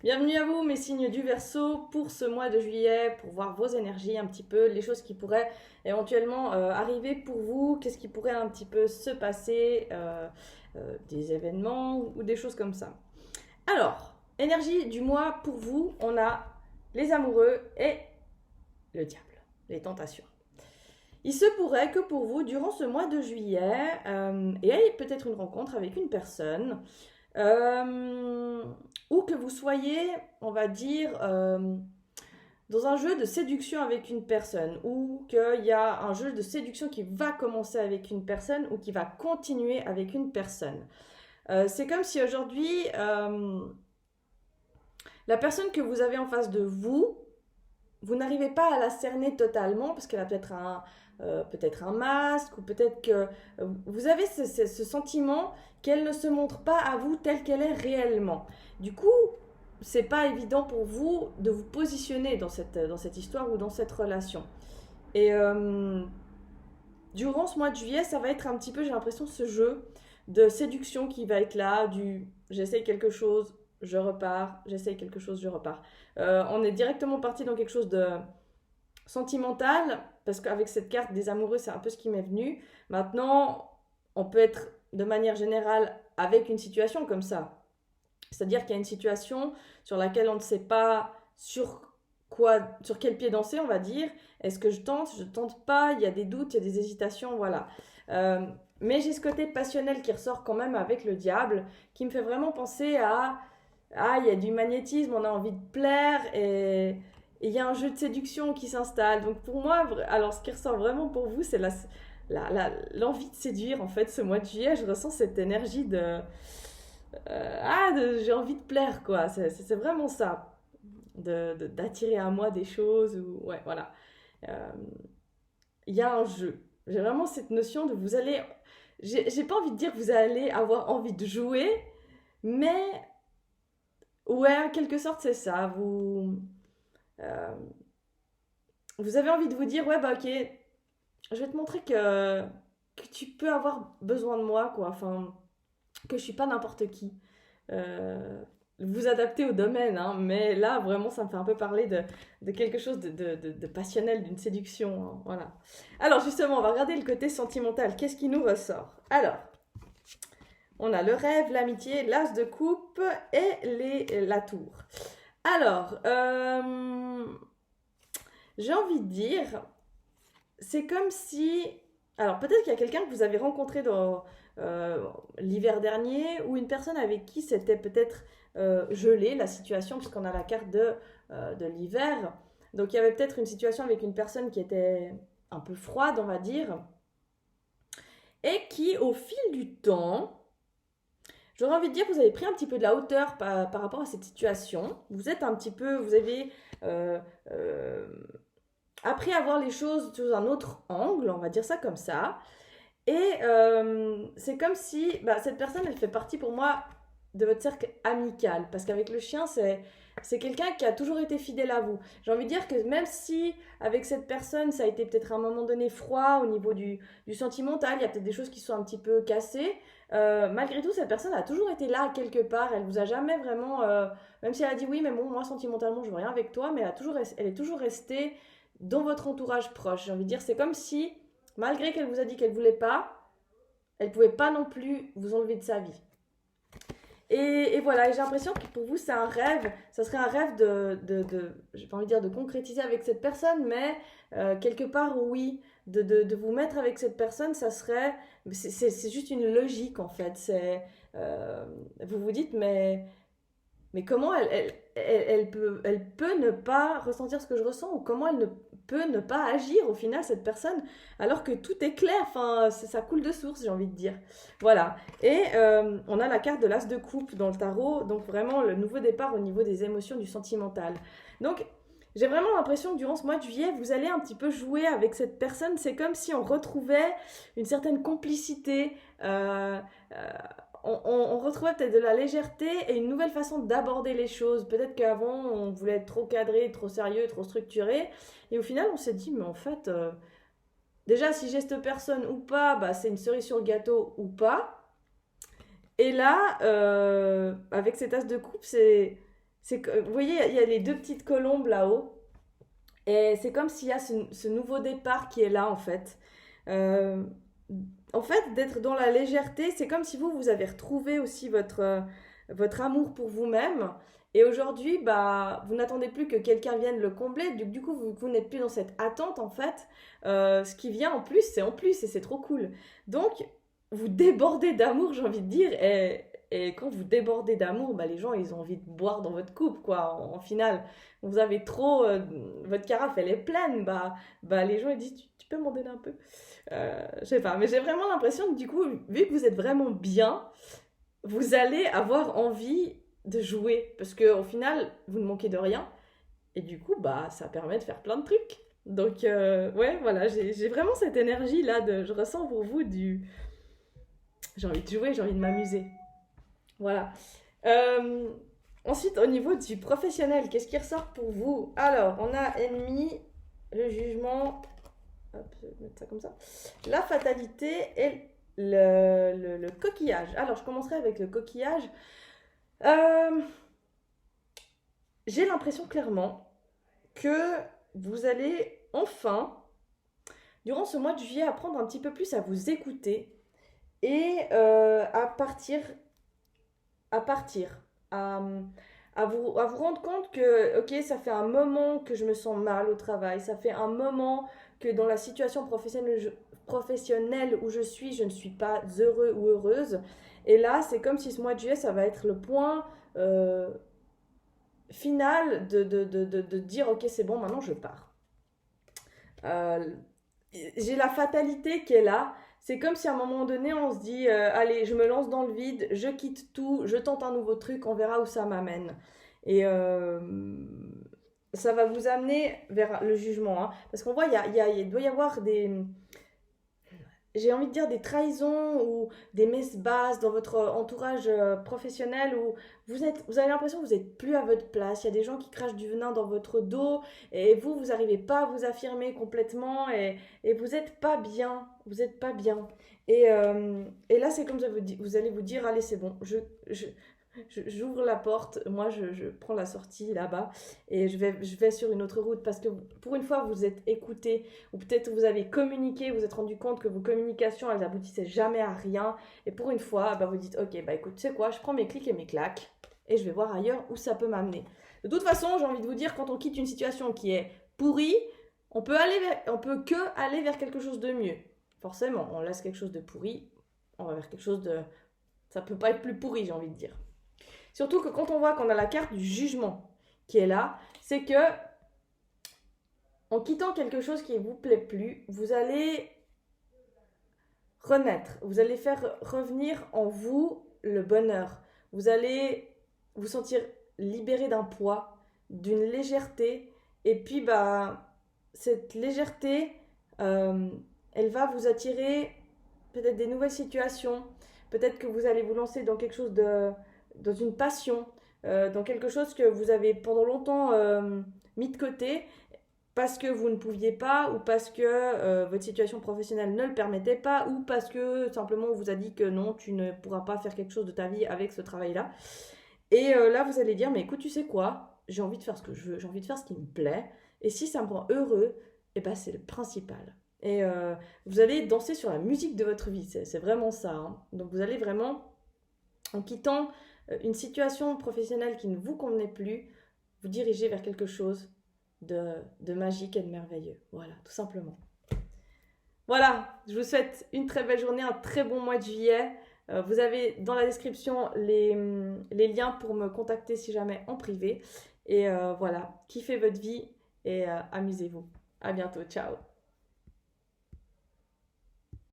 Bienvenue à vous, mes signes du Verseau, pour ce mois de juillet, pour voir vos énergies un petit peu, les choses qui pourraient éventuellement arriver pour vous, qu'est-ce qui pourrait un petit peu se passer, des événements ou des choses comme ça. Alors, énergie du mois pour vous, on a les amoureux et le diable, les tentations. Il se pourrait que pour vous, durant ce mois de juillet, il y ait peut-être une rencontre avec une personne, euh, ou que vous soyez, on va dire, dans un jeu de séduction avec une personne, ou qu'il y a un jeu de séduction qui va commencer avec une personne, ou qui va continuer avec une personne. C'est comme si aujourd'hui, la personne que vous avez en face de vous, vous n'arrivez pas à la cerner totalement parce qu'elle a peut-être un masque ou peut-être que vous avez ce sentiment qu'elle ne se montre pas à vous telle qu'elle est réellement. Du coup, c'est pas évident pour vous de vous positionner dans cette histoire ou dans cette relation. Et durant ce mois de juillet, ça va être un petit peu, j'ai l'impression, ce jeu de séduction qui va être là, du j'essaye quelque chose, je repars, j'essaye quelque chose, je repars. On est directement parti dans quelque chose de sentimental, parce qu'avec cette carte des amoureux, c'est un peu ce qui m'est venu. Maintenant, on peut être de manière générale avec une situation comme ça. C'est-à-dire qu'il y a une situation sur laquelle on ne sait pas sur quel pied danser, on va dire. Est-ce que je tente pas, il y a des doutes, il y a des hésitations, voilà. Euh, mais j'ai ce côté passionnel qui ressort quand même avec le diable, qui me fait vraiment penser à, ah, il y a du magnétisme, on a envie de plaire et il y a un jeu de séduction qui s'installe. Donc pour moi, alors ce qui ressort vraiment pour vous, c'est l'envie de séduire en fait ce mois de juillet. Je ressens cette énergie j'ai envie de plaire quoi. C'est vraiment ça, d'attirer à moi des choses ou ouais voilà. Euh, Il y a un jeu. J'ai vraiment cette notion de vous allez. J'ai pas envie de dire que vous allez avoir envie de jouer, mais ouais, en quelque sorte c'est ça. Euh, vous avez envie de vous dire ouais bah ok, je vais te montrer que tu peux avoir besoin de moi quoi. Enfin que je suis pas n'importe qui. Euh, Vous adapter au domaine, hein, mais là vraiment ça me fait un peu parler de quelque chose de passionnel, d'une séduction, hein, voilà. Alors justement, on va regarder le côté sentimental, qu'est-ce qui nous ressort? Alors, on a le rêve, l'amitié, l'as de coupe et la tour. Alors, j'ai envie de dire, c'est comme si... Alors peut-être qu'il y a quelqu'un que vous avez rencontré dans l'hiver dernier ou une personne avec qui c'était peut-être gelé la situation puisqu'on a la carte de l'hiver. Donc il y avait peut-être une situation avec une personne qui était un peu froide, on va dire, et qui au fil du temps, j'aurais envie de dire que vous avez pris un petit peu de la hauteur par rapport à cette situation. Vous êtes un petit peu, vous avez euh, euh, appris à voir les choses sous un autre angle, on va dire ça comme ça. Et c'est comme si bah, cette personne, elle fait partie pour moi de votre cercle amical. Parce qu'avec le chien, c'est quelqu'un qui a toujours été fidèle à vous. J'ai envie de dire que même si avec cette personne, ça a été peut-être à un moment donné froid au niveau du sentimental, il y a peut-être des choses qui sont un petit peu cassées, malgré tout, cette personne a toujours été là quelque part. Elle vous a jamais vraiment... même si elle a dit oui, mais bon, moi sentimentalement, je veux rien avec toi, mais elle est toujours restée dans votre entourage proche. J'ai envie de dire, c'est comme si malgré qu'elle vous a dit qu'elle voulait pas, elle pouvait pas non plus vous enlever de sa vie. Et voilà, et j'ai l'impression que pour vous, c'est un rêve. Ça serait un rêve j'ai pas envie de dire de concrétiser avec cette personne, mais quelque part, oui, de vous mettre avec cette personne, ça serait. C'est juste une logique en fait. Vous vous dites, mais comment elle peut ne pas ressentir ce que je ressens ou comment elle ne peut ne pas agir au final cette personne alors que tout est clair, enfin ça coule de source j'ai envie de dire. Voilà. Et on a la carte de l'as de coupe dans le tarot, donc vraiment le nouveau départ au niveau des émotions, du sentimental. Donc j'ai vraiment l'impression que durant ce mois de juillet, vous allez un petit peu jouer avec cette personne. C'est comme si on retrouvait une certaine complicité. Euh, on retrouvait peut-être de la légèreté et une nouvelle façon d'aborder les choses. Peut-être qu'avant, on voulait être trop cadré, trop sérieux, trop structuré. Et au final, on s'est dit, mais en fait, déjà, si j'ai cette personne ou pas, bah, c'est une cerise sur le gâteau ou pas. Et là, avec cet as de coupe, c'est C'est que, vous voyez, il y a les deux petites colombes là-haut. Et c'est comme s'il y a ce nouveau départ qui est là, en fait. Euh, En fait, d'être dans la légèreté, c'est comme si vous avez retrouvé aussi votre amour pour vous-même. Et aujourd'hui, bah, vous n'attendez plus que quelqu'un vienne le combler. Du coup, vous n'êtes plus dans cette attente, en fait. Ce qui vient en plus, c'est en plus, et c'est trop cool. Donc, vous débordez d'amour, j'ai envie de dire. Et quand vous débordez d'amour, bah, les gens, ils ont envie de boire dans votre coupe, quoi, en finale. Vous avez trop... votre carafe, elle est pleine. Bah, les gens, ils disent, tu peux m'en donner un peu? Je sais pas, mais j'ai vraiment l'impression que du coup, vu que vous êtes vraiment bien, vous allez avoir envie de jouer. Parce qu'au final, vous ne manquez de rien. Et du coup, bah, ça permet de faire plein de trucs. Donc, ouais, voilà, j'ai vraiment cette énergie-là. Je ressens pour vous du... J'ai envie de jouer, j'ai envie de m'amuser. Voilà. Euh, Ensuite, au niveau du professionnel, qu'est-ce qui ressort pour vous? Alors, on a ennemi, le jugement, hop, je vais mettre ça comme ça, la fatalité et le coquillage. Alors, je commencerai avec le coquillage. Euh, j'ai l'impression clairement que vous allez enfin, durant ce mois de juillet, apprendre un petit peu plus à vous écouter et à partir, à, à vous rendre compte que, ok, ça fait un moment que je me sens mal au travail, ça fait un moment que dans la situation professionnelle où je suis, je ne suis pas heureux ou heureuse. Et là, c'est comme si ce mois de juillet, ça va être le point final de dire, ok, c'est bon, maintenant je pars. Euh, j'ai la fatalité qui est là. C'est comme si à un moment donné, on se dit, allez, je me lance dans le vide, je quitte tout, je tente un nouveau truc, on verra où ça m'amène. Et ça va vous amener vers le jugement. Hein. Parce qu'on voit, il doit y avoir des, j'ai envie de dire des trahisons ou des messes basses dans votre entourage professionnel où vous avez l'impression que vous n'êtes plus à votre place. Il y a des gens qui crachent du venin dans votre dos et vous n'arrivez pas à vous affirmer complètement et vous n'êtes pas bien. Vous n'êtes pas bien. Et là, c'est comme ça, vous allez vous dire, allez, c'est bon, j'ouvre la porte, moi je prends la sortie là-bas et je vais sur une autre route parce que pour une fois vous êtes écouté ou peut-être vous avez communiqué, vous êtes rendu compte que vos communications elles aboutissaient jamais à rien et pour une fois bah, vous dites ok bah écoute tu sais quoi je prends mes clics et mes claques et je vais voir ailleurs où ça peut m'amener. De toute façon j'ai envie de vous dire quand on quitte une situation qui est pourrie on peut que aller vers quelque chose de mieux. Forcément on laisse quelque chose de pourri on va vers quelque chose de ça peut pas être plus pourri j'ai envie de dire. Surtout que quand on voit qu'on a la carte du jugement qui est là, c'est que en quittant quelque chose qui ne vous plaît plus, vous allez renaître, vous allez faire revenir en vous le bonheur. Vous allez vous sentir libéré d'un poids, d'une légèreté, et puis bah cette légèreté, euh, elle va vous attirer peut-être des nouvelles situations, peut-être que vous allez vous lancer dans quelque chose dans une passion, dans quelque chose que vous avez pendant longtemps mis de côté parce que vous ne pouviez pas ou parce que votre situation professionnelle ne le permettait pas ou parce que simplement on vous a dit que non, tu ne pourras pas faire quelque chose de ta vie avec ce travail-là. Et là, vous allez dire, mais écoute, tu sais quoi? J'ai envie de faire ce que je veux, j'ai envie de faire ce qui me plaît. Et si ça me rend heureux, et ben c'est le principal. Et vous allez danser sur la musique de votre vie, c'est vraiment ça. Hein. Donc vous allez vraiment, en quittant une situation professionnelle qui ne vous convenait plus, vous diriger vers quelque chose de magique et de merveilleux. Voilà, tout simplement. Voilà, je vous souhaite une très belle journée, un très bon mois de juillet. Vous avez dans la description les liens pour me contacter si jamais en privé. Et voilà, kiffez votre vie et amusez-vous. À bientôt, ciao.